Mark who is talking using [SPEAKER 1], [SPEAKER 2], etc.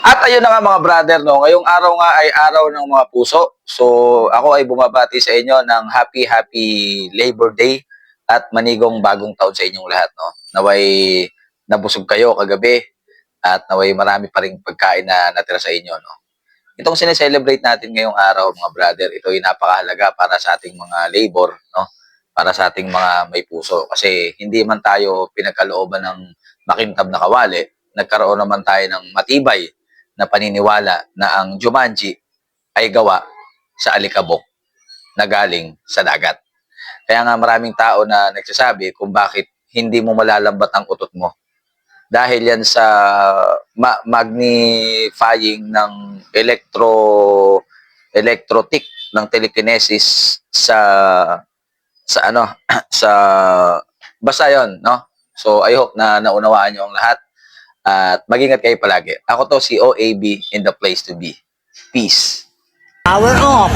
[SPEAKER 1] At ayun na nga mga brother, no, ngayong araw nga ay araw ng mga puso. So ako ay bumabati sa inyo ng happy Labor Day at manigong bagong taon sa inyong lahat. No? Naway nabusog kayo kagabi at naway marami pa ring pagkain na natira sa inyo. No? Itong sineselebrate natin ngayong araw mga brother, ito ay napakahalaga para sa ating mga labor, no? Para sa ating mga may puso. Kasi hindi man tayo pinagkalooban ng makintab na kawali, nagkaroon naman tayo ng matibay na paniniwala na ang Jumanji ay gawa sa alikabok na galing sa dagat. Kaya nga maraming tao na nagsasabi kung bakit hindi mo malalambat ang utot mo. Dahil yan sa magnifying ng electrotic ng telekinesis sa ano sa basta yon, no? So I hope na naunawaan niyo ang lahat at mag-ingat kayo palagi. Ako to si OAB in the place to be. Peace.
[SPEAKER 2] Power off.